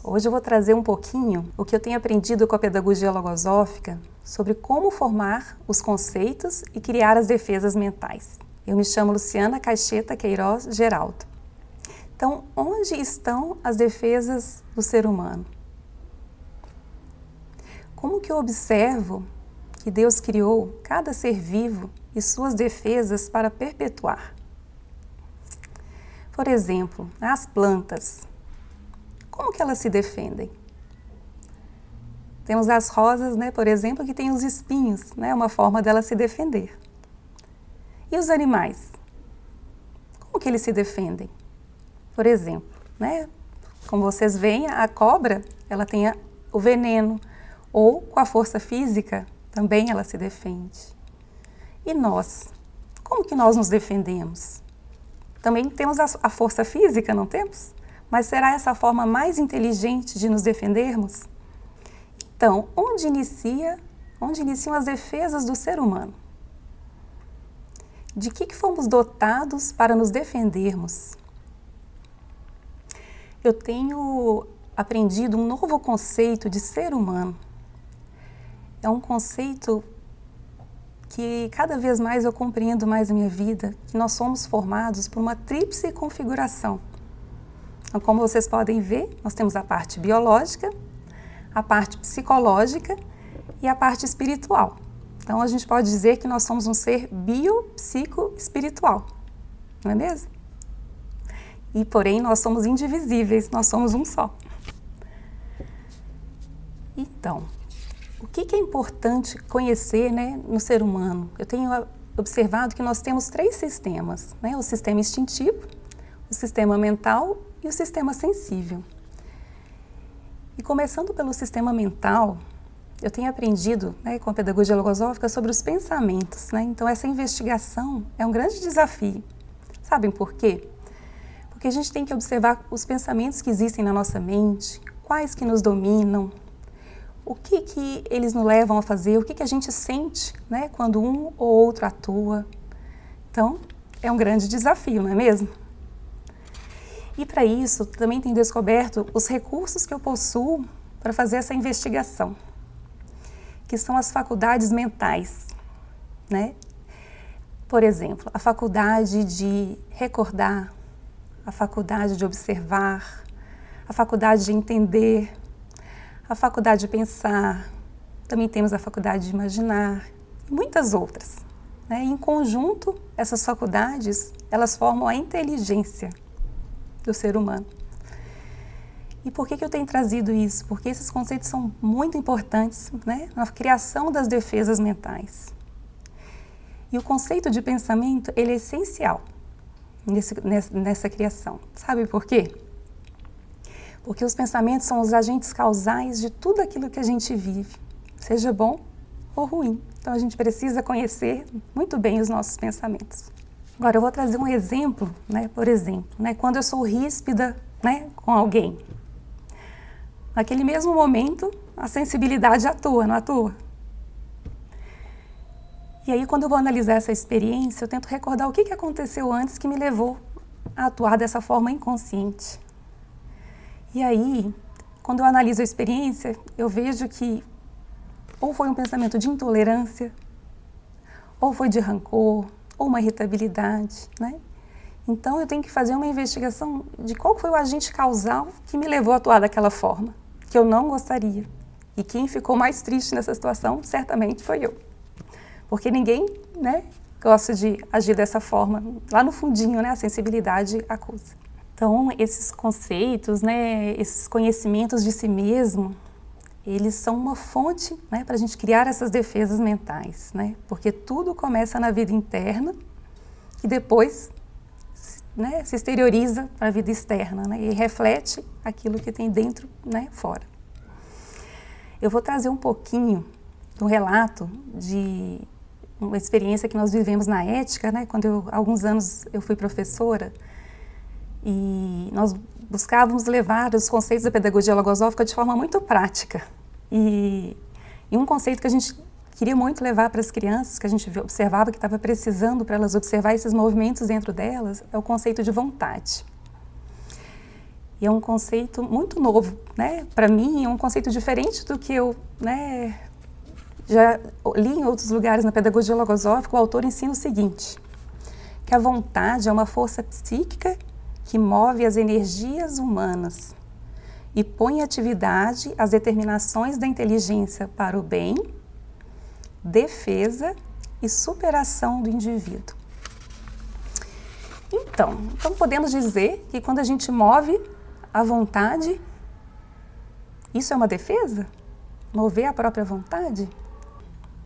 Hoje eu vou trazer um pouquinho o que eu tenho aprendido com a pedagogia logosófica sobre como formar os conceitos e criar as defesas mentais. Eu me chamo Luciana Caixeta Queiroz Geraldo. Então, onde estão as defesas do ser humano? Como que eu observo que Deus criou cada ser vivo e suas defesas para perpetuar? Por exemplo, as plantas. Como que elas se defendem? Temos as rosas, por exemplo, que têm os espinhos, uma forma delas se defender. E os animais? Como que eles se defendem? Por exemplo, como vocês veem, a cobra, ela tem o veneno, ou com a força física, também ela se defende. E nós? Como que nós nos defendemos? Também temos a força física, não temos? Mas será essa a forma mais inteligente de nos defendermos? Então, onde iniciam as defesas do ser humano? De que fomos dotados para nos defendermos? Eu tenho aprendido um novo conceito de ser humano. É um conceito que cada vez mais eu compreendo mais na minha vida, que nós somos formados por uma tríplice configuração. Então, como vocês podem ver, nós temos a parte biológica, a parte psicológica e a parte espiritual. Então, a gente pode dizer que nós somos um ser biopsico-espiritual, não é mesmo? E, porém, nós somos indivisíveis, nós somos um só. Então, o que é importante conhecer no ser humano? Eu tenho observado que nós temos 3 sistemas, o sistema instintivo, o sistema mental e o sistema sensível. E começando pelo sistema mental, eu tenho aprendido com a pedagogia logosófica sobre os pensamentos. Então, essa investigação é um grande desafio. Sabem por quê? Porque a gente tem que observar os pensamentos que existem na nossa mente, quais que nos dominam, o que eles nos levam a fazer, o que a gente sente quando um ou outro atua. Então, é um grande desafio, não é mesmo? E para isso, também tenho descoberto os recursos que eu possuo para fazer essa investigação, que são as faculdades mentais. Por exemplo, a faculdade de recordar, a faculdade de observar, a faculdade de entender, a faculdade de pensar, também temos a faculdade de imaginar e muitas outras. Em conjunto, essas faculdades, elas formam a inteligência do ser humano. E por que eu tenho trazido isso? Porque esses conceitos são muito importantes na criação das defesas mentais. E o conceito de pensamento, ele é essencial nessa criação. Sabe por quê? Porque os pensamentos são os agentes causais de tudo aquilo que a gente vive, seja bom ou ruim. Então, a gente precisa conhecer muito bem os nossos pensamentos. Agora, eu vou trazer um exemplo, por exemplo, quando eu sou ríspida com alguém. Naquele mesmo momento, a sensibilidade atua, não atua? E aí, quando eu vou analisar essa experiência, eu tento recordar o que aconteceu antes que me levou a atuar dessa forma inconsciente. E aí, quando eu analiso a experiência, eu vejo que ou foi um pensamento de intolerância, ou foi de rancor, ou uma irritabilidade, Então, eu tenho que fazer uma investigação de qual foi o agente causal que me levou a atuar daquela forma, que eu não gostaria. E quem ficou mais triste nessa situação, certamente, foi eu. Porque ninguém, gosta de agir dessa forma. Lá no fundinho, a sensibilidade acusa. Então, esses conceitos, esses conhecimentos de si mesmo, eles são uma fonte para a gente criar essas defesas mentais, porque tudo começa na vida interna e depois se exterioriza para a vida externa e reflete aquilo que tem dentro, fora. Eu vou trazer um pouquinho do relato de uma experiência que nós vivemos na ética, quando há alguns anos eu fui professora. E nós buscávamos levar os conceitos da pedagogia logosófica de forma muito prática. E um conceito que a gente queria muito levar para as crianças, que a gente observava que estava precisando para elas observar esses movimentos dentro delas, é o conceito de vontade. E é um conceito muito novo, né? Para mim, é um conceito diferente do que eu, né, já li em outros lugares na pedagogia logosófica. O autor ensina o seguinte, que a vontade é uma força psíquica que move as energias humanas e põe em atividade as determinações da inteligência para o bem, defesa e superação do indivíduo. Então podemos dizer que quando a gente move a vontade, isso é uma defesa? Mover a própria vontade?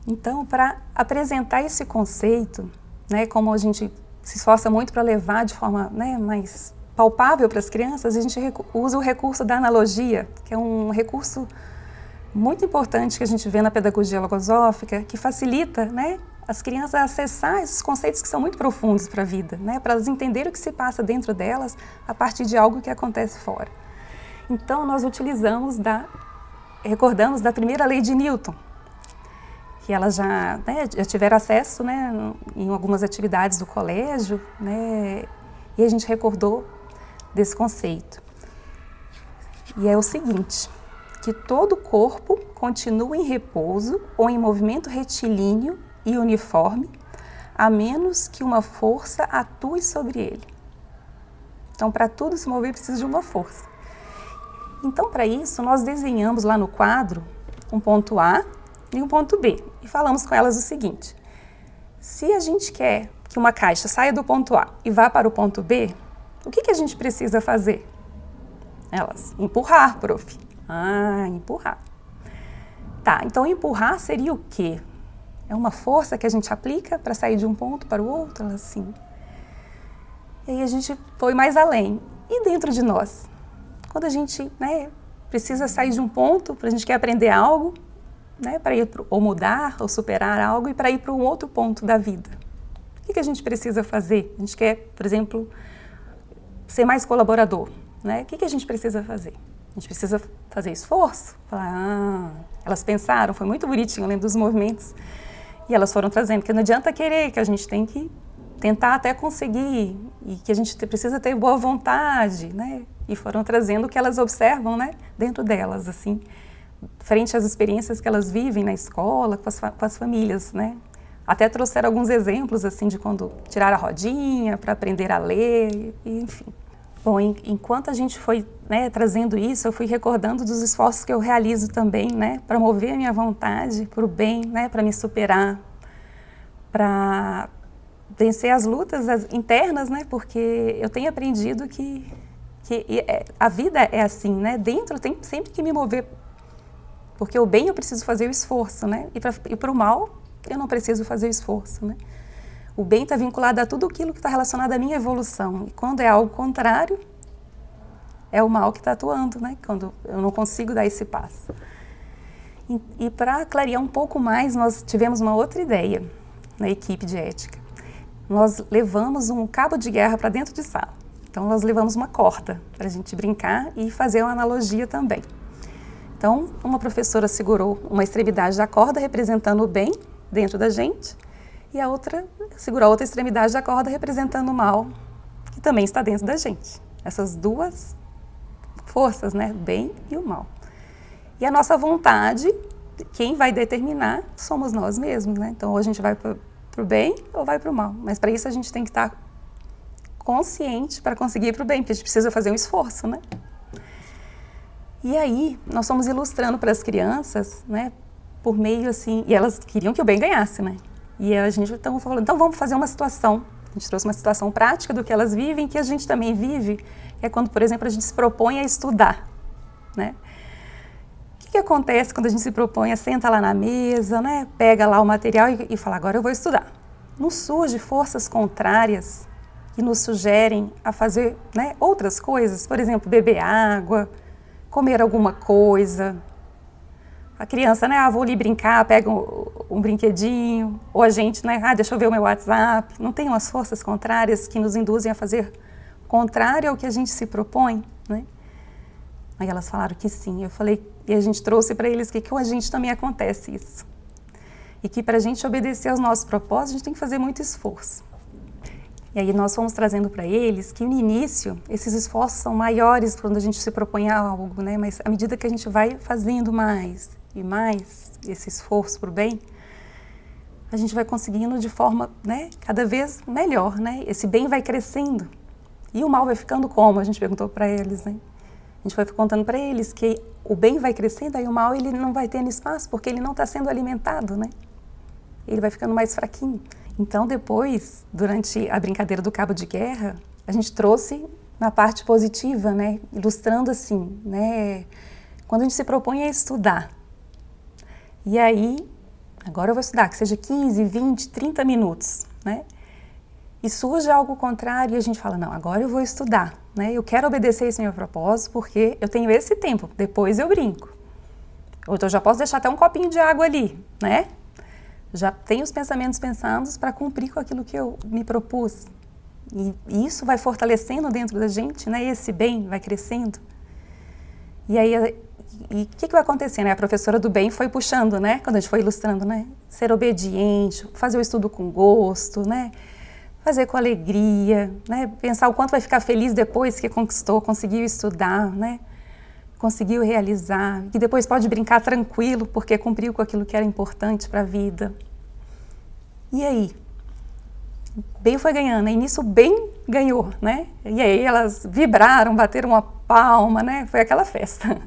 Então, para apresentar esse conceito, né, como a gente se esforça muito para levar de forma, né, mais palpável para as crianças, a gente usa o recurso da analogia, que é um recurso muito importante que a gente vê na pedagogia logosófica, que facilita, né, as crianças a acessar esses conceitos que são muito profundos para a vida, né, para elas entenderem o que se passa dentro delas a partir de algo que acontece fora. Então, nós recordamos da primeira lei de Newton, que elas já tiveram acesso, né, em algumas atividades do colégio, né, e a gente recordou desse conceito. E é o seguinte, que todo corpo continua em repouso ou em movimento retilíneo e uniforme, a menos que uma força atue sobre ele. Então, para tudo se mover, precisa de uma força. Então, para isso, nós desenhamos lá no quadro um ponto A e um ponto B. E falamos com elas o seguinte, se a gente quer que uma caixa saia do ponto A e vá para o ponto B, o que a gente precisa fazer? Elas, empurrar, prof. Empurrar. Tá, então empurrar seria o quê? É uma força que a gente aplica para sair de um ponto para o outro, assim. E aí a gente foi mais além. E dentro de nós? Quando a gente, né, precisa sair de um ponto, a gente quer aprender algo, né, para ir ou mudar ou superar algo e para ir para um outro ponto da vida. O que a gente precisa fazer? A gente quer, por exemplo, ser mais colaborador, né? O que a gente precisa fazer? A gente precisa fazer esforço? Falar, elas pensaram, foi muito bonitinho, eu lembro dos movimentos. E elas foram trazendo que não adianta querer, que a gente tem que tentar até conseguir e que a gente precisa ter boa vontade, né? E foram trazendo o que elas observam, né, dentro delas, assim, frente às experiências que elas vivem na escola, com as famílias, né? Até trouxeram alguns exemplos, assim, de quando tiraram a rodinha para aprender a ler, enfim. Bom, enquanto a gente foi, né, trazendo isso, eu fui recordando dos esforços que eu realizo também, né, para mover a minha vontade para o bem, né, para me superar, para vencer as lutas internas, né, porque eu tenho aprendido que a vida é assim, né, dentro tem sempre que me mover, porque o bem eu preciso fazer o esforço, né, e para o mal eu não preciso fazer o esforço, né. O bem está vinculado a tudo aquilo que está relacionado à minha evolução. E quando é algo contrário, é o mal que está atuando, né? Quando eu não consigo dar esse passo. E para clarear um pouco mais, nós tivemos uma outra ideia na equipe de ética. Nós levamos um cabo de guerra para dentro de sala. Então, nós levamos uma corda para a gente brincar e fazer uma analogia também. Então, uma professora segurou uma extremidade da corda representando o bem dentro da gente, e a outra segurou a outra extremidade da corda representando o mal, que também está dentro da gente. Essas duas forças, né? O bem e o mal. E a nossa vontade, quem vai determinar somos nós mesmos, né? Então, ou a gente vai para o bem ou vai para o mal. Mas para isso a gente tem que estar consciente para conseguir ir para o bem, porque a gente precisa fazer um esforço, né? E aí, nós fomos ilustrando para as crianças, né? Por meio assim, e elas queriam que o bem ganhasse, né? E a gente então falou, então vamos fazer uma situação. A gente trouxe uma situação prática do que elas vivem, que a gente também vive, é quando, por exemplo, a gente se propõe a estudar, né? O que acontece quando a gente se propõe a sentar lá na mesa, né? Pega lá o material e fala, agora eu vou estudar. Não surge forças contrárias que nos sugerem a fazer, né, outras coisas, por exemplo, beber água, comer alguma coisa. A criança, né, vou ali brincar, pega um brinquedinho, ou a gente, né, deixa eu ver o meu WhatsApp. Não tem umas forças contrárias que nos induzem a fazer contrário ao que a gente se propõe, né? Aí elas falaram que sim. Eu falei, e a gente trouxe para eles que com a gente também acontece isso. E que para a gente obedecer aos nossos propósitos, a gente tem que fazer muito esforço. E aí nós fomos trazendo para eles que no início esses esforços são maiores quando a gente se propõe a algo, né? Mas à medida que a gente vai fazendo mais e mais esse esforço para o bem, a gente vai conseguindo de forma, né, cada vez melhor, né? Esse bem vai crescendo. E o mal vai ficando como? A gente perguntou para eles, né? A gente foi contando para eles que o bem vai crescendo, aí o mal ele não vai tendo espaço, porque ele não está sendo alimentado, né? Ele vai ficando mais fraquinho. Então, depois, durante a brincadeira do cabo de guerra, a gente trouxe na parte positiva, né? Ilustrando assim, né? Quando a gente se propõe a estudar, e aí, agora eu vou estudar, que seja 15, 20, 30 minutos, né? E surge algo contrário e a gente fala, não, agora eu vou estudar, né? Eu quero obedecer esse meu propósito porque eu tenho esse tempo, depois eu brinco. Ou então eu já posso deixar até um copinho de água ali, né? Já tenho os pensamentos pensados para cumprir com aquilo que eu me propus. E isso vai fortalecendo dentro da gente, né? Esse bem vai crescendo. E aí, o que vai acontecendo? A professora do bem foi puxando, né? Quando a gente foi ilustrando, né? Ser obediente, fazer o estudo com gosto, né? Fazer com alegria, né? Pensar o quanto vai ficar feliz depois que conquistou, conseguiu estudar, né? Conseguiu realizar, que depois pode brincar tranquilo porque cumpriu com aquilo que era importante para a vida. E aí? Bem foi ganhando, e nisso bem ganhou, né? E aí elas vibraram, bateram uma palma, né? Foi aquela festa.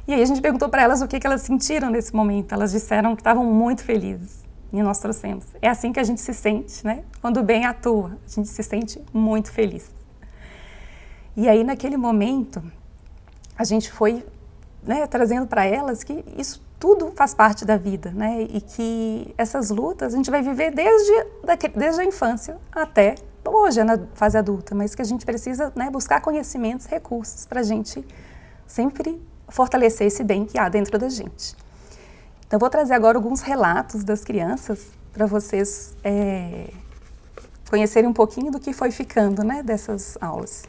E aí a gente perguntou para elas o que elas sentiram nesse momento. Elas disseram que estavam muito felizes. E nós trouxemos. É assim que a gente se sente, né? Quando o bem atua, a gente se sente muito feliz. E aí, naquele momento, a gente foi, né, trazendo para elas que isso tudo faz parte da vida, né? E que essas lutas a gente vai viver desde a infância até hoje, na fase adulta, mas que a gente precisa, né, buscar conhecimentos, recursos para a gente sempre fortalecer esse bem que há dentro da gente. Então, eu vou trazer agora alguns relatos das crianças para vocês conhecerem um pouquinho do que foi ficando, né, dessas aulas.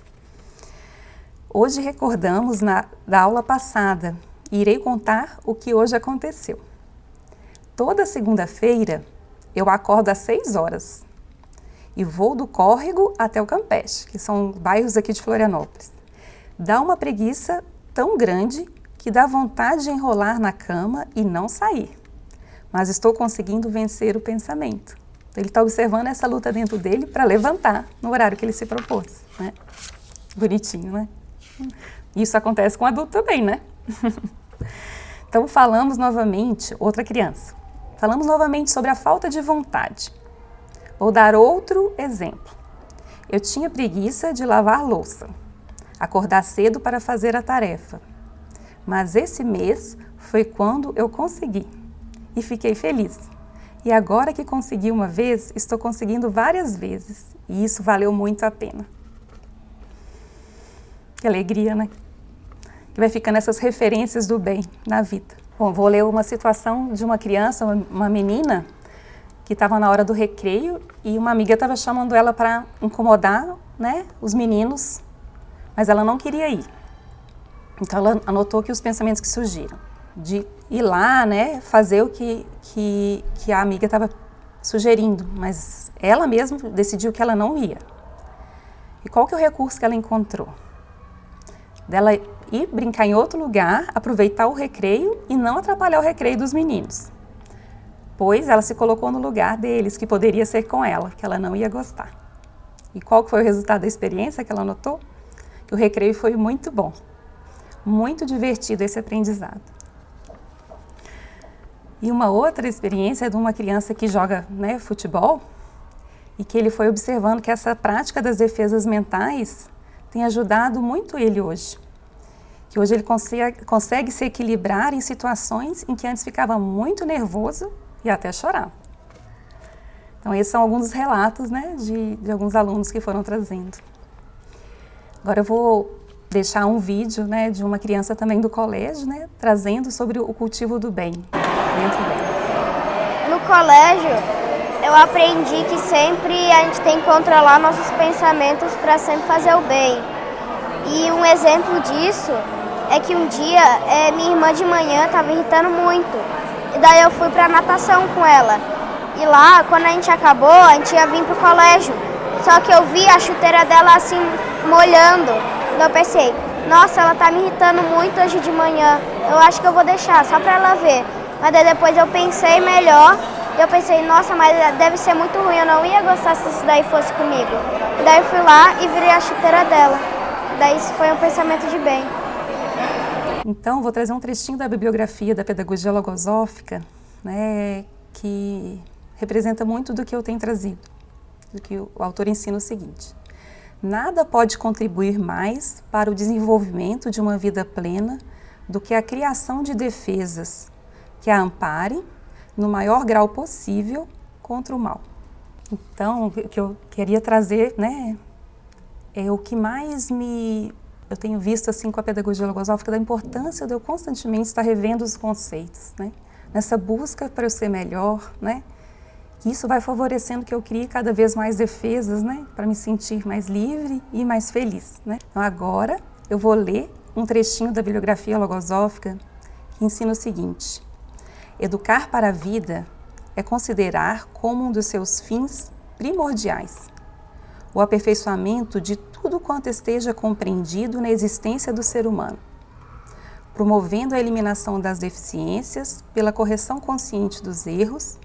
Hoje recordamos da aula passada e irei contar o que hoje aconteceu. Toda segunda-feira eu acordo às 6 horas e vou do Córrego até o Campeche, que são bairros aqui de Florianópolis. Dá uma preguiça tão grande que dá vontade de enrolar na cama e não sair. Mas estou conseguindo vencer o pensamento. Ele está observando essa luta dentro dele para levantar no horário que ele se propôs, né? Bonitinho, né? Isso acontece com adulto também, né? Então falamos novamente, outra criança. Falamos novamente sobre a falta de vontade. Vou dar outro exemplo. Eu tinha preguiça de lavar louça, acordar cedo para fazer a tarefa. Mas esse mês foi quando eu consegui e fiquei feliz. E agora que consegui uma vez, estou conseguindo várias vezes e isso valeu muito a pena. Que alegria, né? Que vai ficando essas referências do bem na vida. Bom, vou ler uma situação de uma criança, uma menina, que estava na hora do recreio e uma amiga estava chamando ela para incomodar, né, os meninos, mas ela não queria ir. Então ela anotou que os pensamentos que surgiram, de ir lá, né, fazer o que a amiga estava sugerindo, mas ela mesma decidiu que ela não ia. E qual que é o recurso que ela encontrou? Dela ir brincar em outro lugar, aproveitar o recreio e não atrapalhar o recreio dos meninos. Pois ela se colocou no lugar deles, que poderia ser com ela, que ela não ia gostar. E qual que foi o resultado da experiência que ela notou? Que o recreio foi muito bom. Muito divertido esse aprendizado. E uma outra experiência é de uma criança que joga, né, futebol e que ele foi observando que essa prática das defesas mentais tem ajudado muito ele hoje. Que hoje ele consegue se equilibrar em situações em que antes ficava muito nervoso e até chorar. Então esses são alguns dos relatos, né, de alguns alunos que foram trazendo. Agora eu vou deixar um vídeo, né, de uma criança também do colégio, né, trazendo sobre o cultivo do bem dentro dela. No colégio, eu aprendi que sempre a gente tem que controlar nossos pensamentos para sempre fazer o bem. E um exemplo disso é que um dia minha irmã de manhã estava irritando muito. E daí eu fui para natação com ela. E lá, quando a gente acabou, a gente ia vir pro colégio. Só que eu vi a chuteira dela assim, molhando. Então eu pensei, nossa, ela tá me irritando muito hoje de manhã. Eu acho que eu vou deixar, só pra ela ver. Mas daí depois eu pensei melhor. E eu pensei, nossa, mas deve ser muito ruim. Eu não ia gostar se isso daí fosse comigo. Daí eu fui lá e virei a chuteira dela. Daí isso foi um pensamento de bem. Então, vou trazer um trechinho da bibliografia da pedagogia logosófica, né, que representa muito do que eu tenho trazido, do que o autor ensina o seguinte: nada pode contribuir mais para o desenvolvimento de uma vida plena do que a criação de defesas que a amparem no maior grau possível contra o mal. Então, o que eu queria trazer, né, é o que mais eu tenho visto assim com a pedagogia logosófica, da importância de eu constantemente estar revendo os conceitos, né? Nessa busca para eu ser melhor, né? Isso vai favorecendo que eu crie cada vez mais defesas, né? Para me sentir mais livre e mais feliz, né? Então agora eu vou ler um trechinho da bibliografia logosófica que ensina o seguinte: educar para a vida é considerar como um dos seus fins primordiais o aperfeiçoamento de tudo quanto esteja compreendido na existência do ser humano, promovendo a eliminação das deficiências pela correção consciente dos erros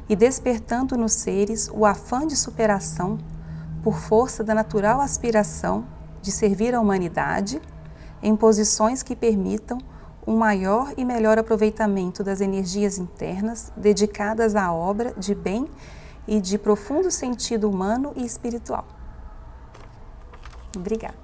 e despertando nos seres o afã de superação por força da natural aspiração de servir à humanidade em posições que permitam um maior e melhor aproveitamento das energias internas dedicadas à obra de bem e de profundo sentido humano e espiritual. Obrigada.